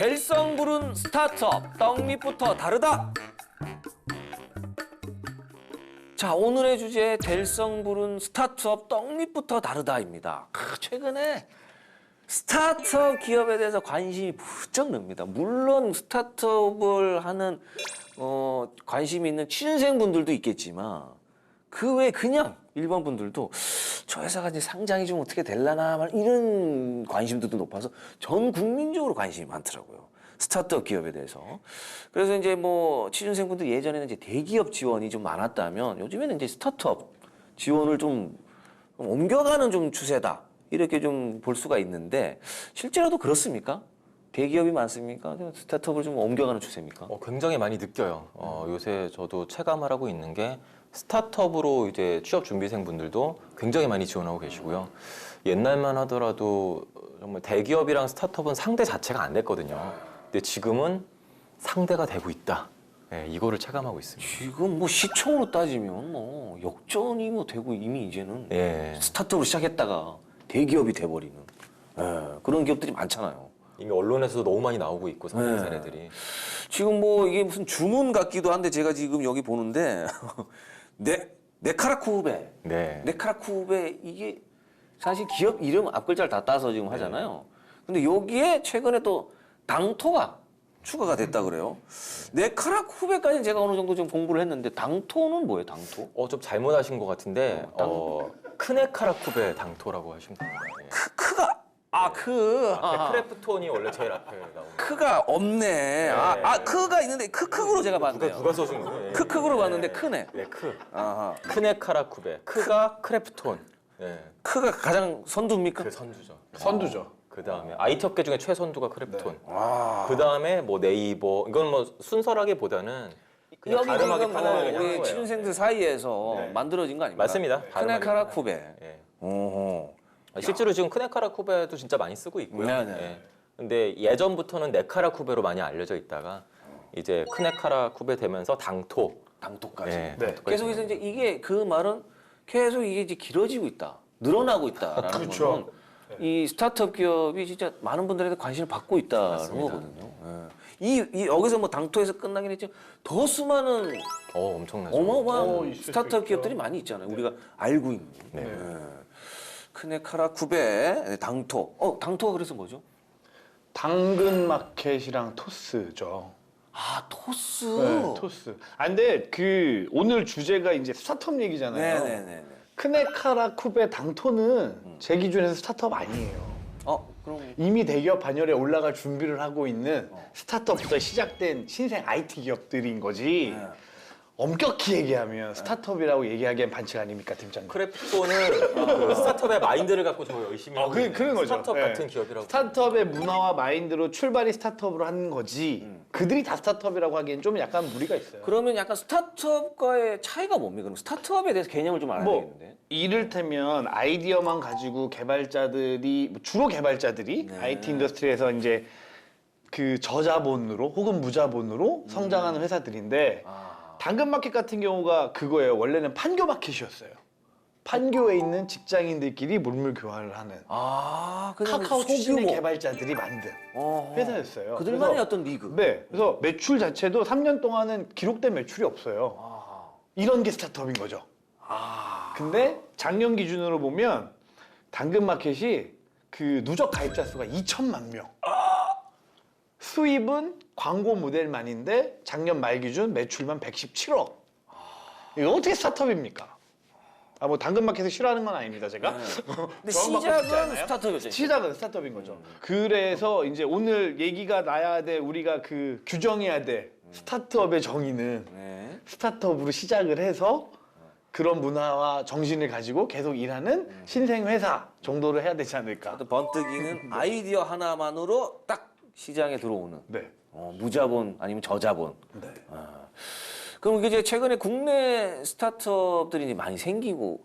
될성 부른 스타트업 떡잎부터 다르다. 자, 오늘의 주제 될성 부른 스타트업 떡잎부터 다르다입니다. 최근에 스타트업 기업에 대해서 관심이 부쩍 늡니다. 물론 스타트업을 하는 관심이 있는 취준생분들도 있겠지만 그 외에 그냥 일반 분들도 저 회사가 이제 상장이 좀 어떻게 될라나 이런 관심도도 높아서 전 국민적으로 관심이 많더라고요. 스타트업 기업에 대해서. 그래서 이제 뭐 취준생분들 예전에는 이제 대기업 지원이 좀 많았다면 요즘에는 이제 스타트업 지원을 좀 옮겨가는 좀 추세다. 이렇게 좀 볼 수가 있는데 실제로도 그렇습니까? 대기업이 많습니까? 스타트업을 좀 옮겨가는 추세입니까? 굉장히 많이 느껴요. 요새 저도 체감을 하고 있는 게 스타트업으로 이제 취업 준비생분들도 굉장히 많이 지원하고 계시고요. 옛날만 하더라도 정말 대기업이랑 스타트업은 상대 자체가 안 됐거든요. 근데 지금은 상대가 되고 있다. 네, 이거를 체감하고 있습니다. 지금 뭐 시총으로 따지면 뭐 역전이 뭐 되고 이미 이제는 스타트업으로 시작했다가 대기업이 돼버리는 그런 기업들이 많잖아요. 이미 언론에서도 너무 많이 나오고 있고 성공 사례들이. 지금 뭐 이게 무슨 주문 같기도 한데 제가 지금 여기 보는데 네카라쿠베. 네. 네카라쿠베 이게 사실 기업 이름 앞글자를 다 따서 지금 하잖아요. 근데 여기에 최근에 또 당토가 추가가 됐다 그래요. 네카라쿠베까지는 제가 어느 정도 좀 공부를 했는데 당토는 뭐예요, 당토? 좀 잘못하신 것 같은데 크네카라쿠베 당토라고 하시면 됩니다. 예. 크가 크래프톤이 원래 제일 앞에 나오는. 크가 없네. 크가 있는데 크크로 제가 봤네요. 누가 써준 거예요? 크크로 봤는데 크네. 네, 크. 아하. 크네카라쿠베. 크가 크래프톤. 네. 크가 가장 선두입니까? 그 선두죠. 선두죠. 그 다음에 IT 업계 중에 최선두가 크래프톤. 와. 그 다음에 뭐 네이버. 이건 뭐 순서라기보다는 그냥 여기 가름하게 지금 파는 우리 거예요. 취준생들 사이에서 네. 만들어진 거 아닙니까? 맞습니다. 크네카라쿠베. 예. 오호. 실제로 지금 크네카라쿠베도 진짜 많이 쓰고 있고요. 네네. 예. 근데 예전부터는 네카라쿠베로 많이 알려져 있다가 이제 크네카라쿠베 되면서 당토. 당토까지. 예, 네. 당토까지 계속해서 이제 이게 그 말은 계속 이게 이제 길어지고 있다. 늘어나고 있다라는 그렇죠. 거는 이 스타트업 기업이 진짜 많은 분들에게 관심을 받고 있다는 맞습니다. 거거든요. 이 여기서 뭐 당토에서 끝나긴 했지만 더 수많은 엄청나죠. 어마어마한 있을 수 스타트업 있죠. 기업들이 많이 있잖아요. 우리가 알고 있는. 네. 크네카라쿠베, 당토. 당토가 그래서 뭐죠? 당근마켓이랑 토스죠. 토스. 네, 토스. 근데 그 오늘 주제가 이제 스타트업 얘기잖아요. 네네네. 크네카라쿠베 당토는 제 기준에서 스타트업 아니에요. 그럼 이미 대기업 반열에 올라갈 준비를 하고 있는 스타트업부터 시작된 신생 IT 기업들인 거지. 엄격히 얘기하면 스타트업이라고 얘기하기엔 반칙 아닙니까, 팀장님? 크래프톤은 그 스타트업의 마인드를 갖고 저 열심히 하고 있는 그런 거죠. 스타트업 네. 같은 기업이라고. 스타트업의 문화와 마인드로 출발이 스타트업으로 하는 거지. 그들이 다 스타트업이라고 하기엔 좀 약간 무리가 있어요. 그러면 약간 스타트업과의 차이가 뭡니까? 그럼 스타트업에 대해서 개념을 좀 알아야 되겠는데. 이를테면 아이디어만 가지고 개발자들이 주로 개발자들이 IT 인더스트리에서 이제 그 저자본으로 혹은 무자본으로 성장하는 회사들인데 당근마켓 같은 경우가 그거예요. 원래는 판교 마켓이었어요. 판교에 있는 직장인들끼리 물물 교환을 하는 그냥 카카오 출신의 소규모. 개발자들이 만든 회사였어요. 그들만의 그래서 어떤 리그. 네, 그래서 매출 자체도 3년 동안은 기록된 매출이 없어요. 이런 게 스타트업인 거죠. 근데 작년 기준으로 보면 당근마켓이 그 누적 가입자 수가 2천만 명. 수입은 광고 모델만인데 작년 말 기준 매출만 117억. 이거 어떻게 스타트업입니까? 뭐 당근마켓을 싫어하는 건 아닙니다, 제가. 근데 저런 거 같지 시작은 않아요? 스타트업이었죠. 시작은 스타트업인 거죠. 그래서 이제 오늘 얘기가 나야 돼, 우리가 그 규정해야 돼. 스타트업의 정의는 네. 스타트업으로 시작을 해서 그런 문화와 정신을 가지고 계속 일하는 신생 회사 정도로 해야 되지 않을까. 어떤 번뜩이는 아이디어 하나만으로 딱 시장에 들어오는 네. 무자본 아니면 저자본. 네. 그럼 이게 이제 최근에 국내 스타트업들이 이제 많이 생기고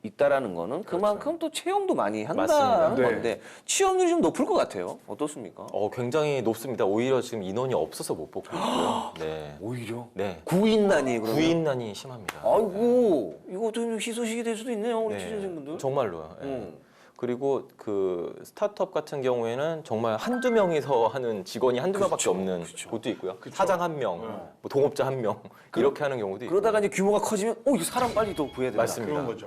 있다라는 거는 그만큼 또 채용도 많이 한다는 맞습니다. 네. 건데 취업률이 좀 높을 것 같아요. 어떻습니까? 굉장히 높습니다. 오히려 지금 인원이 없어서 못 뽑고 있고요. 네. 오히려 네. 구인난이 그러면. 구인난이 심합니다. 아이고 이거 좀 희소식이 될 수도 있네요, 우리 취준생분들. 정말로요. 예. 그리고 그 스타트업 같은 경우에는 정말 한두 명이서 하는 직원이 한두 명밖에 없는 곳도 있고요. 사장 한 명, 뭐 동업자 한 명 이렇게 하는 경우도 있고. 그러다가 이제 규모가 커지면 이거 사람 빨리 더 구해야 된다. 맞습니다. 그런 거죠.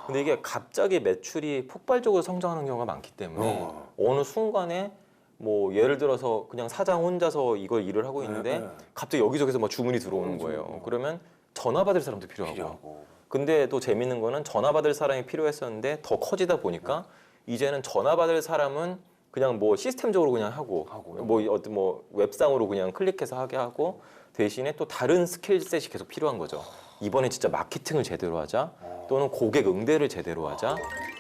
근데 이게 갑자기 매출이 폭발적으로 성장하는 경우가 많기 때문에 어느 순간에 뭐 예를 들어서 그냥 사장 혼자서 이걸 일을 하고 있는데 갑자기 여기저기서 막 주문이 들어오는 거예요. 그러면 전화 받을 사람도 필요하고. 근데 또 재밌는 거는 전화 받을 사람이 필요했었는데 더 커지다 보니까 이제는 전화 받을 사람은 그냥 뭐 시스템적으로 그냥 하고 뭐 어떤 뭐 웹상으로 그냥 클릭해서 하게 하고 대신에 또 다른 스킬셋이 계속 필요한 거죠. 이번에 진짜 마케팅을 제대로 하자 또는 고객 응대를 제대로 하자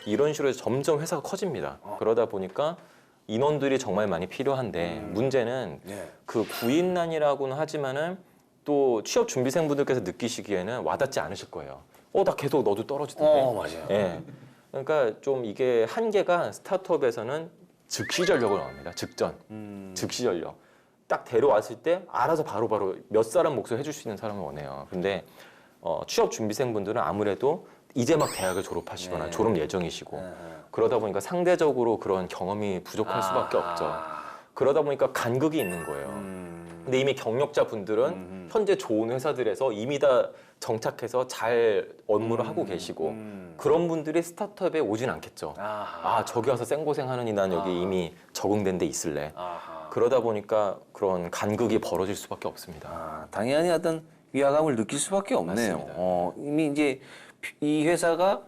이런 식으로 해서 점점 회사가 커집니다. 그러다 보니까 인원들이 정말 많이 필요한데 문제는 그 구인난이라고는 하지만은 또 취업 준비생분들께서 느끼시기에는 와닿지 않으실 거예요. 나 계속 너도 떨어지던데. 맞아요. 예. 그러니까 좀 이게 한계가 스타트업에서는 즉시 전력을 원합니다. 즉시 전력. 딱 데려왔을 때 알아서 바로바로 몇 사람 몫을 해줄 수 있는 사람을 원해요. 근데 취업 준비생분들은 아무래도 이제 막 대학을 졸업하시거나 졸업 예정이시고 그러다 보니까 상대적으로 그런 경험이 부족할 수밖에 없죠. 그러다 보니까 간극이 있는 거예요. 근데 이미 경력자 분들은 현재 좋은 회사들에서 이미 다 정착해서 잘 업무를 하고 계시고 그런 분들이 스타트업에 오진 않겠죠. 저기 와서 생고생하느니 난 여기 이미 적응된 데 있을래. 그러다 보니까 그런 간극이 벌어질 수밖에 없습니다. 당연히 어떤 위화감을 느낄 수밖에 없네요. 맞습니다. 이미 이제 이 회사가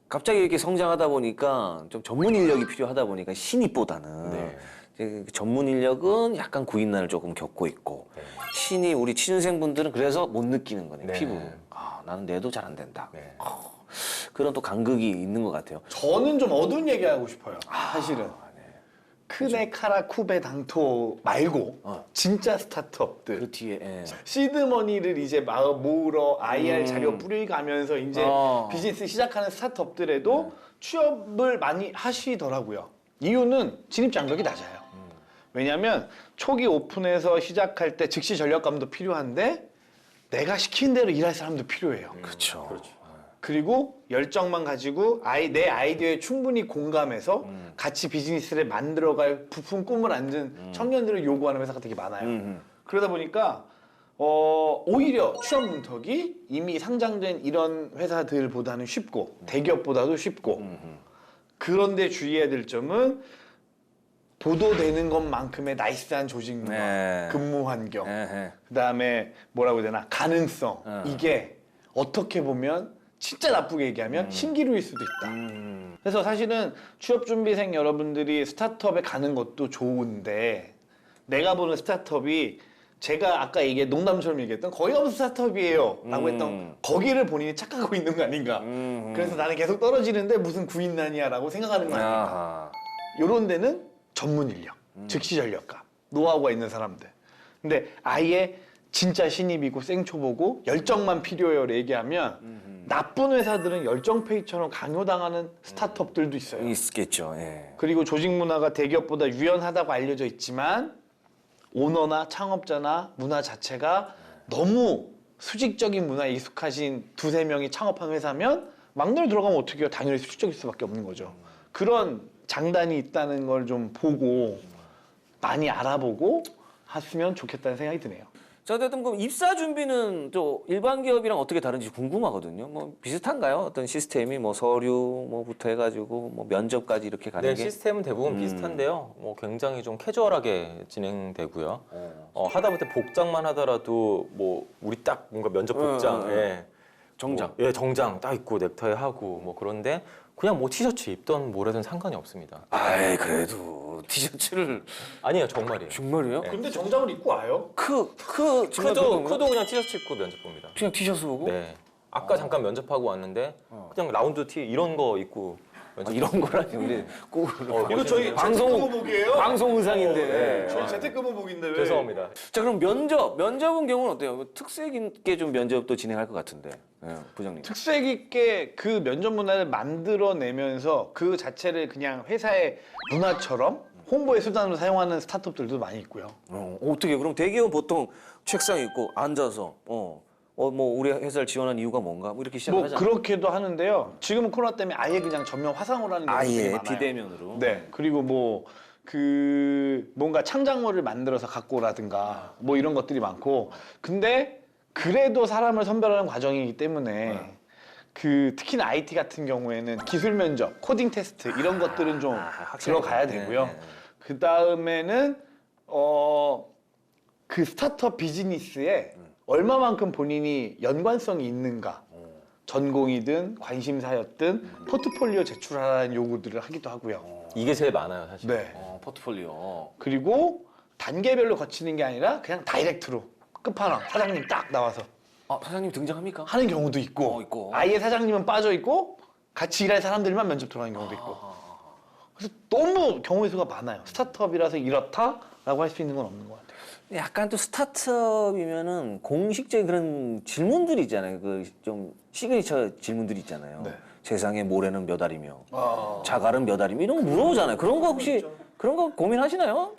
갑자기 이렇게 성장하다 보니까 좀 전문 인력이 필요하다 보니까 신입보다는 네. 이제 전문 인력은 약간 구인난을 조금 겪고 있고 신입 우리 취준생분들은 그래서 못 느끼는 거네요. 네. 피부. 나는 내도 잘 안 된다. 네. 그런 또 간극이 있는 것 같아요. 저는 좀 어두운 얘기하고 싶어요. 사실은. 크네 카라 쿠베 당토 말고 진짜 스타트업들 그 뒤에 시드머니를 이제 모으러 IR 자료 뿌리가면서 이제 비즈니스 시작하는 스타트업들에도 취업을 많이 하시더라고요. 이유는 진입 장벽이 낮아요. 왜냐하면 초기 오픈에서 시작할 때 즉시 전력감도 필요한데 내가 시킨 대로 일할 사람도 필요해요. 그렇죠. 그리고 열정만 가지고 내 아이디어에 충분히 공감해서 같이 비즈니스를 만들어갈 부품 꿈을 안는 청년들을 요구하는 회사가 되게 많아요. 그러다 보니까 오히려 취업 문턱이 이미 상장된 이런 회사들보다는 쉽고 대기업보다도 쉽고 그런데 주의해야 될 점은 보도되는 것만큼의 나이스한 조직 문화, 근무 환경, 그다음에 뭐라고 해야 되나 가능성 이게 어떻게 보면 진짜 나쁘게 얘기하면 신기루일 수도 있다. 그래서 사실은 취업준비생 여러분들이 스타트업에 가는 것도 좋은데 내가 보는 스타트업이 제가 아까 농담처럼 얘기했던 거기가 무슨 스타트업이에요 라고 했던 거기를 본인이 착각하고 있는 거 아닌가. 그래서 나는 계속 떨어지는데 무슨 구인난이야 라고 생각하는 거 아닌가. 요런 데는 전문 인력, 즉시 전력가, 노하우가 있는 사람들. 근데 아예 진짜 신입이고 생초보고 열정만 필요해요 얘기하면 나쁜 회사들은 열정페이처럼 강요당하는 스타트업들도 있어요. 있겠죠. 그리고 조직 문화가 대기업보다 유연하다고 알려져 있지만 오너나 창업자나 문화 자체가 너무 수직적인 문화에 익숙하신 두세 명이 창업한 회사면 막내로 들어가면 어떻게 해요? 당연히 수직적일 수밖에 없는 거죠. 그런 장단이 있다는 걸 좀 보고 많이 알아보고 했으면 좋겠다는 생각이 드네요. 자, 어쨌든 그럼 입사 준비는 또 일반 기업이랑 어떻게 다른지 궁금하거든요. 뭐 비슷한가요? 어떤 시스템이 뭐 서류 뭐부터 해가지고 뭐 면접까지 이렇게 가는 네, 게? 시스템은 대부분 비슷한데요. 뭐 굉장히 좀 캐주얼하게 진행되고요. 하다못해 복장만 하더라도 뭐 우리 딱 뭔가 면접 복장, 정장. 정장 딱 입고 넥타이 하고 뭐 그런데 그냥 뭐 티셔츠 입던 뭐래든 상관이 없습니다. 아이 그래도 티셔츠를 아니에요, 정말이에요. 정말이에요? 근데 정장을 입고 와요? 크도 그냥 티셔츠 입고 면접 봅니다. 그냥 티셔츠 보고? 네. 아까 잠깐 면접하고 왔는데 그냥 라운드 티 이런 거 입고 면접 이런 거라니 우리 꼭 이거 저희 방송- 재택근무복이에요? 방송 의상인데. 저희 재택근무복인데 왜? 죄송합니다. 자 그럼 면접은 경우는 어때요? 특색 있게 좀 면접도 진행할 것 같은데, 부장님. 특색 있게 그 면접 문화를 만들어내면서 그 자체를 그냥 회사의 문화처럼 홍보의 수단으로 사용하는 스타트업들도 많이 있고요. 어떻게 그럼 대기업은 보통 책상 있고 앉아서 뭐 우리 회사를 지원한 이유가 뭔가 뭐 이렇게 시작을 뭐 하잖아요. 그렇게도 하는데요. 지금은 코로나 때문에 아예 그냥 전면 화상으로 하는 경우가 되게 아예 많아요. 비대면으로. 네. 그리고 뭐 그 뭔가 창작물을 만들어서 갖고 오라든가 뭐 이런 것들이 많고, 근데 그래도 사람을 선별하는 과정이기 때문에 그 특히나 IT 같은 경우에는 기술 면접, 코딩 테스트 이런 것들은 좀 들어가야 되고요. 네. 그 다음에는 그 스타트업 비즈니스에 얼마만큼 본인이 연관성이 있는가, 전공이든 관심사였든 포트폴리오 제출하라는 요구들을 하기도 하고요. 이게 제일 많아요, 사실. 네. 포트폴리오. 그리고 단계별로 거치는 게 아니라 그냥 다이렉트로 끝판왕 사장님 딱 나와서 사장님 등장합니까? 하는 경우도 있고, 있고. 아예 사장님은 빠져 있고 같이 일할 사람들만 면접 들어가는 경우도 있고. 그래서 너무 경우의 수가 많아요. 스타트업이라서 이렇다라고 할 수 있는 건 없는 것 같아요. 약간 또 스타트업이면은 공식적인 그런 질문들이 있잖아요. 그 좀 시그니처 질문들이 있잖아요. 네. 세상에 모래는 몇 알이며 자갈은 몇 알이며 이런 거 물어보잖아요. 그런 거 혹시 그런 거 고민하시나요?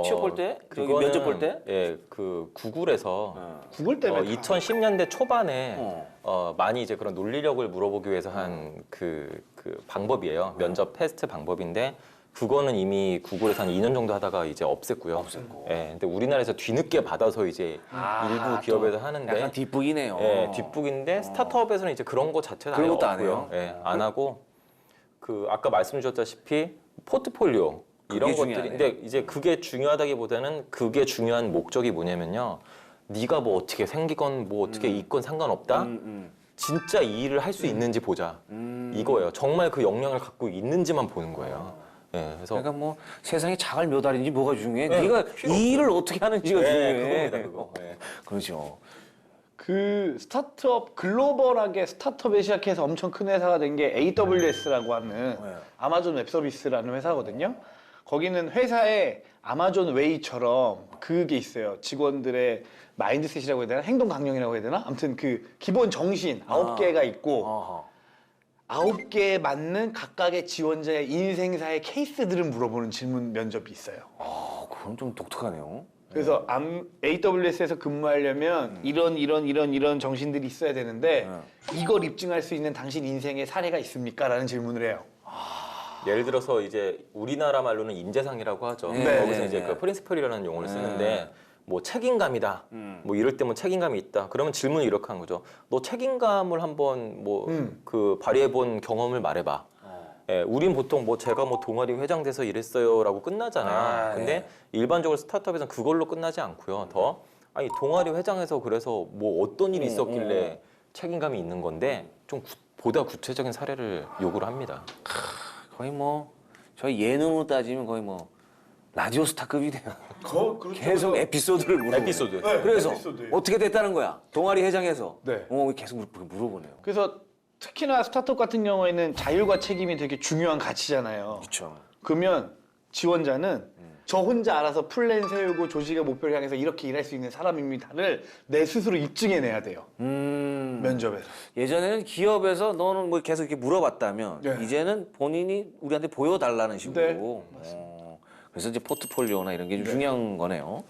취업 볼 때? 저기 그거는, 면접 볼 때? 예, 그 구글에서 구글 때문에 2010년대 초반에 어. 많이 이제 그런 논리력을 물어보기 위해서 한 그 방법이에요. 면접 테스트 방법인데 그거는 이미 구글에서 한 2년 정도 하다가 이제 없앴고요. 예, 근데 우리나라에서 뒤늦게 받아서 이제 일부 기업에서 하는데 약간 뒷북이네요. 예, 뒷북인데 스타트업에서는 이제 그런 거 자체는 그런 아예 것도 안 없고요. 해요? 예, 안 하고 그 아까 말씀드렸다시피 포트폴리오 이런 그게 것들이 중요하네. 근데 이제 그게 중요하다기보다는 그게 중요한 목적이 뭐냐면요. 네가 뭐 어떻게 생기건 뭐 어떻게 있건 상관없다. 진짜 이 일을 할 수 있는지 보자. 이거예요. 정말 그 역량을 갖고 있는지만 보는 거예요. 예, 그래서 그러니까 뭐 세상에 자갈 몇 알인지 뭐가 중요해? 네가 이 일을 어떻게 하는지가 네, 중요해. 그겁니다, 그거. 네. 그렇죠. 그 스타트업 글로벌하게 스타트업에 시작해서 엄청 큰 회사가 된 게 AWS라고 하는 아마존 웹 서비스라는 회사거든요. 거기는 회사에 아마존 웨이처럼 그게 있어요. 직원들의 마인드셋이라고 해야 되나? 행동 강령이라고 해야 되나? 아무튼 그 기본 정신 9개가 있고 어허. 9개에 맞는 각각의 지원자의 인생사의 케이스들을 물어보는 질문 면접이 있어요. 그건 좀 독특하네요. 그래서 AWS에서 근무하려면 이런 정신들이 있어야 되는데 이걸 입증할 수 있는 당신 인생의 사례가 있습니까? 라는 질문을 해요. 예를 들어서 이제 우리나라 말로는 인재상이라고 하죠. 네, 거기서 네, 이제 네. 그 프린시플이라는 용어를 쓰는데 뭐 책임감이다. 뭐 이럴 때 뭐 책임감이 있다. 그러면 질문을 이렇게 하는 거죠. 너 책임감을 한번 뭐 그 발휘해 본 경험을 말해봐. 예, 우린 보통 뭐 제가 뭐 동아리 회장 돼서 이랬어요라고 끝나잖아요. 근데 일반적으로 스타트업에서는 그걸로 끝나지 않고요. 더 아니 동아리 회장에서 그래서 뭐 어떤 일이 있었길래 책임감이 있는 건데 좀 보다 구체적인 사례를 요구를 합니다. 거의 뭐 저희 예능으로 따지면 거의 뭐 라디오 스타급이네요. 계속 에피소드를 물어보네. 에피소드. 그래서 에피소드. 어떻게 됐다는 거야? 동아리 회장에서. 네. 계속 물어보네요. 그래서 특히나 스타트업 같은 경우에는 자율과 책임이 되게 중요한 가치잖아요. 그렇죠. 그러면 지원자는 저 혼자 알아서 플랜 세우고 조직의 목표를 향해서 이렇게 일할 수 있는 사람입니다를 내 스스로 입증해내야 돼요. 면접에서. 예전에는 기업에서 너는 뭐 계속 이렇게 물어봤다면 네. 이제는 본인이 우리한테 보여달라는 식으로. 네, 그래서 이제 포트폴리오나 이런 게 좀 중요한 거네요.